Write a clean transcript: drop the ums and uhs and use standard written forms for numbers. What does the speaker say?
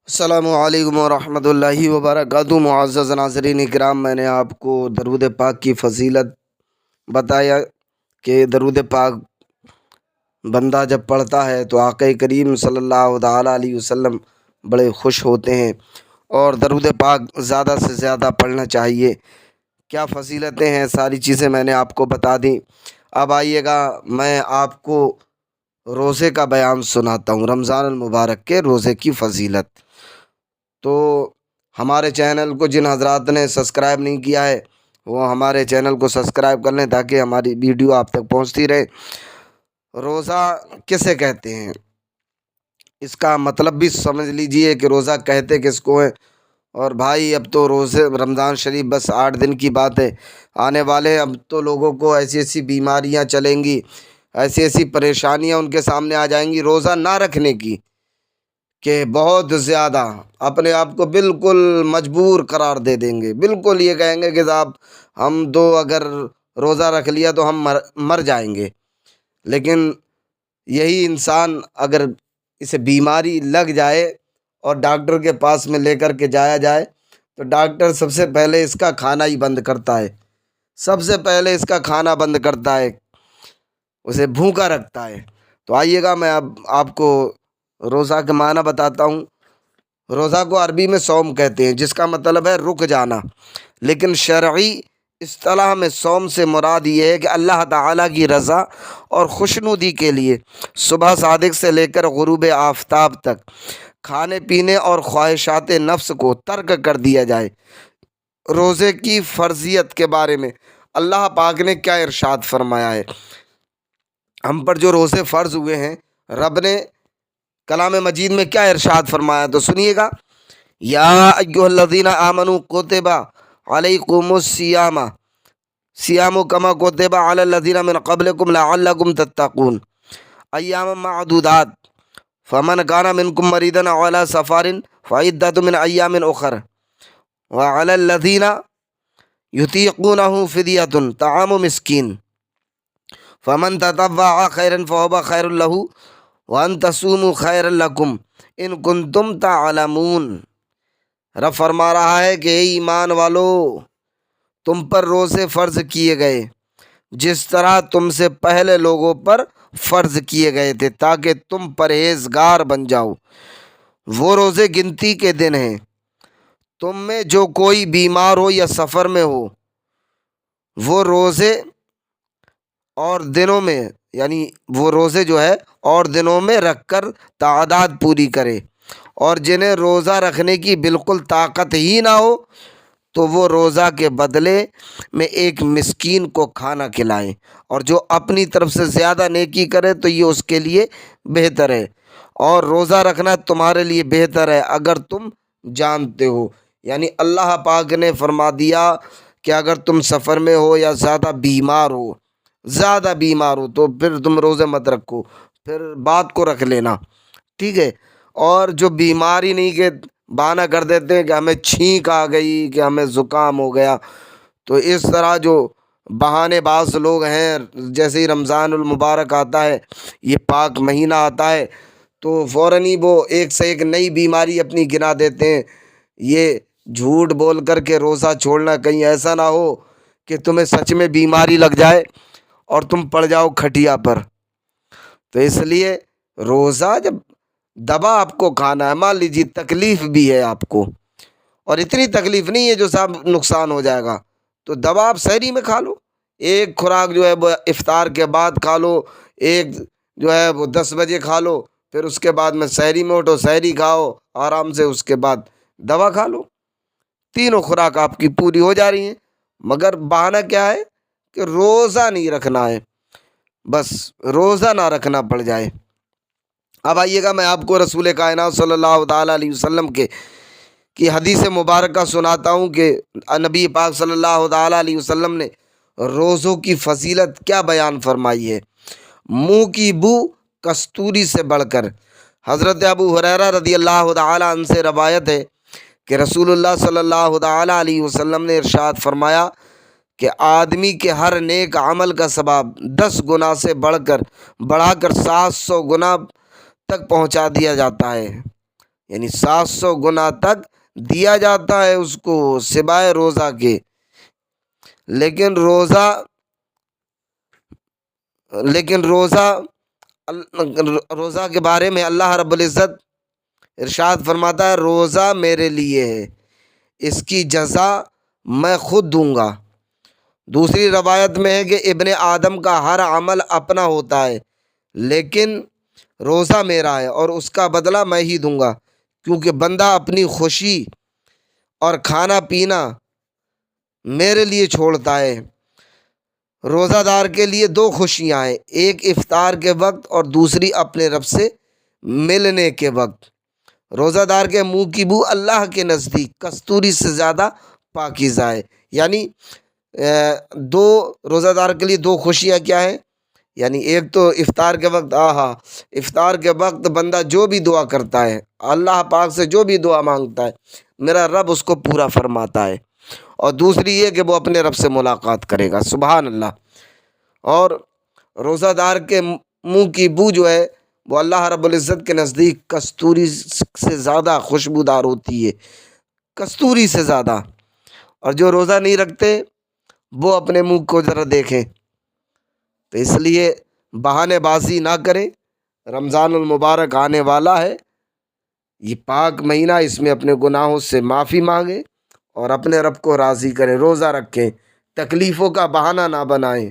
السلام علیکم ورحمۃ اللہ وبرکاتہ۔ معزز ناظرین اکرام، میں نے آپ کو درود پاک کی فضیلت بتایا کہ درود پاک بندہ جب پڑھتا ہے تو آقا کریم صلی اللہ تعالیٰ علیہ وسلم بڑے خوش ہوتے ہیں، اور درود پاک زیادہ سے زیادہ پڑھنا چاہیے۔ کیا فضیلتیں ہیں، ساری چیزیں میں نے آپ کو بتا دیں۔ اب آئیے گا، میں آپ کو روزے کا بیان سناتا ہوں، رمضان المبارک کے روزے کی فضیلت۔ تو ہمارے چینل کو جن حضرات نے سبسکرائب نہیں کیا ہے وہ ہمارے چینل کو سبسکرائب کر لیں تاکہ ہماری ویڈیو آپ تک پہنچتی رہے۔ روزہ کسے کہتے ہیں، اس کا مطلب بھی سمجھ لیجئے کہ روزہ کہتے کس کو ہیں۔ اور بھائی، اب تو روزے رمضان شریف بس 8 دن کی بات ہے، آنے والے ہیں۔ اب تو لوگوں کو ایسی ایسی بیماریاں چلیں گی، ایسی ایسی پریشانیاں ان کے سامنے آ جائیں گی روزہ نہ رکھنے کی، کہ بہت زیادہ اپنے آپ کو بالکل مجبور قرار دے دیں گے۔ بالکل یہ کہیں گے کہ صاحب ہم تو اگر روزہ رکھ لیا تو ہم مر جائیں گے۔ لیکن یہی انسان اگر اسے بیماری لگ جائے اور ڈاکٹر کے پاس میں لے کر کے جایا جائے تو ڈاکٹر سب سے پہلے اس کا کھانا ہی بند کرتا ہے، سب سے پہلے اس کا کھانا بند کرتا ہے، اسے بھوکا رکھتا ہے۔ تو آئیے گا، میں اب آپ کو روزہ کا معنی بتاتا ہوں۔ روزہ کو عربی میں صوم کہتے ہیں، جس کا مطلب ہے رک جانا، لیکن شرعی اصطلاح میں صوم سے مراد یہ ہے کہ اللہ تعالیٰ کی رضا اور خوشنودی کے لیے صبح صادق سے لے کر غروب آفتاب تک کھانے پینے اور خواہشات نفس کو ترک کر دیا جائے۔ روزے کی فرضیت کے بارے میں اللہ پاک نے کیا ارشاد فرمایا ہے؟ ہم پر جو روزے فرض ہوئے ہیں، رب نے کلام مجید میں کیا ارشاد فرمایا، تو سنیے گا۔ یا ایھا الذین آمنوا کتب علیکم الصیام صیام کما کتب علی الذین من قبلکم لعلکم تتقون ایاما معدودات فمن کان منکم مریضا علی سفر فعدۃ من ایام اخر وعلی الذین یطیقونہ فدیۃ طعام مسکین فمن تطوع خیرا فهو خیر لہ وَأَن تَصُومُوا خَيْرًا لَكُمْ إِن كُنتُمْ تَعْلَمُونَ۔ رب فرما رہا ہے کہ اے ایمان والو، تم پر روزے فرض کیے گئے جس طرح تم سے پہلے لوگوں پر فرض کیے گئے تھے، تاکہ تم پرہیزگار بن جاؤ۔ وہ روزے گنتی کے دن ہیں، تم میں جو کوئی بیمار ہو یا سفر میں ہو وہ روزے اور دنوں میں، یعنی وہ روزے جو ہے اور دنوں میں رکھ کر تعداد پوری کرے، اور جنہیں روزہ رکھنے کی بالکل طاقت ہی نہ ہو تو وہ روزہ کے بدلے میں ایک مسکین کو کھانا کھلائیں، اور جو اپنی طرف سے زیادہ نیکی کرے تو یہ اس کے لیے بہتر ہے، اور روزہ رکھنا تمہارے لیے بہتر ہے اگر تم جانتے ہو۔ یعنی اللہ پاک نے فرما دیا کہ اگر تم سفر میں ہو یا زیادہ بیمار ہو تو پھر تم روزے مت رکھو، پھر بات کو رکھ لینا، ٹھیک ہے۔ اور جو بیماری نہیں کہ بہانہ کر دیتے ہیں کہ ہمیں چھینک آ گئی، کہ ہمیں زکام ہو گیا، تو اس طرح جو بہانے باز لوگ ہیں، جیسے ہی رمضان المبارک آتا ہے، یہ پاک مہینہ آتا ہے، تو فوراً ہی وہ ایک سے ایک نئی بیماری اپنی گنا دیتے ہیں۔ یہ جھوٹ بول کر کے روزہ چھوڑنا، کہیں ایسا نہ ہو کہ تمہیں سچ میں بیماری لگ جائے اور تم پڑ جاؤ کھٹیا پر۔ تو اس لیے روزہ جب دبا آپ کو کھانا ہے، مان لیجیے تکلیف بھی ہے آپ کو، اور اتنی تکلیف نہیں ہے جو صاحب نقصان ہو جائے گا، تو دبا آپ سحری میں کھا لو، ایک خوراک جو ہے وہ افطار کے بعد کھا لو، ایک جو ہے وہ 10 بجے کھا لو، پھر اس کے بعد میں سحری میں اٹھو، سحری کھاؤ آرام سے، اس کے بعد دوا کھا لو، تینوں خوراک آپ کی پوری ہو جا رہی ہیں۔ مگر بہانہ کیا ہے کہ روزہ نہیں رکھنا ہے، بس روزہ نہ رکھنا پڑ جائے۔ اب آئیے گا، میں آپ کو رسول کائنات صلی اللہ تعالیٰ علیہ وسلم کی حدیث مبارکہ سناتا ہوں کہ نبی پاک صلی اللہ تعالیٰ علیہ وسلم نے روزوں کی فضیلت کیا بیان فرمائی ہے۔ منہ کی بو کستوری سے بڑھ کر، حضرت ابو ہریرہ رضی اللہ تعالیٰ عنہ سے روایت ہے کہ رسول اللہ صلی اللہ تعالیٰ علیہ وسلم نے ارشاد فرمایا کہ آدمی کے ہر نیک عمل کا ثواب 10 گنا سے بڑھا کر 700 گنا تک پہنچا دیا جاتا ہے۔ یعنی 700 گنا تک دیا جاتا ہے اس کو سوائے روزہ کے۔ لیکن روزہ کے بارے میں اللہ رب العزت ارشاد فرماتا ہے روزہ میرے لیے ہے، اس کی جزا میں خود دوں گا۔ دوسری روایت میں ہے کہ ابن آدم کا ہر عمل اپنا ہوتا ہے لیکن روزہ میرا ہے اور اس کا بدلہ میں ہی دوں گا، کیونکہ بندہ اپنی خوشی اور کھانا پینا میرے لیے چھوڑتا ہے۔ روزہ دار کے لیے دو خوشیاں ہیں، ایک افطار کے وقت اور دوسری اپنے رب سے ملنے کے وقت۔ روزہ دار کے منہ کی بو اللہ کے نزدیک کستوری سے زیادہ پاکیزہ ہے۔ یعنی دو روزہ دار کے لیے دو خوشیاں کیا ہیں؟ یعنی ایک تو افطار کے وقت، افطار کے وقت بندہ جو بھی دعا کرتا ہے، اللہ پاک سے جو بھی دعا مانگتا ہے، میرا رب اس کو پورا فرماتا ہے۔ اور دوسری یہ کہ وہ اپنے رب سے ملاقات کرے گا، سبحان اللہ۔ اور روزہ دار کے منہ کی بو جو ہے وہ اللہ رب العزت کے نزدیک کستوری سے زیادہ خوشبودار ہوتی ہے، کستوری سے زیادہ۔ اور جو روزہ نہیں رکھتے وہ اپنے منہ کو ذرا دیکھیں۔ تو اس لیے بہانے بازی نہ کریں، رمضان المبارک آنے والا ہے، یہ پاک مہینہ، اس میں اپنے گناہوں سے معافی مانگیں اور اپنے رب کو راضی کریں، روزہ رکھیں، تکلیفوں کا بہانہ نہ بنائیں۔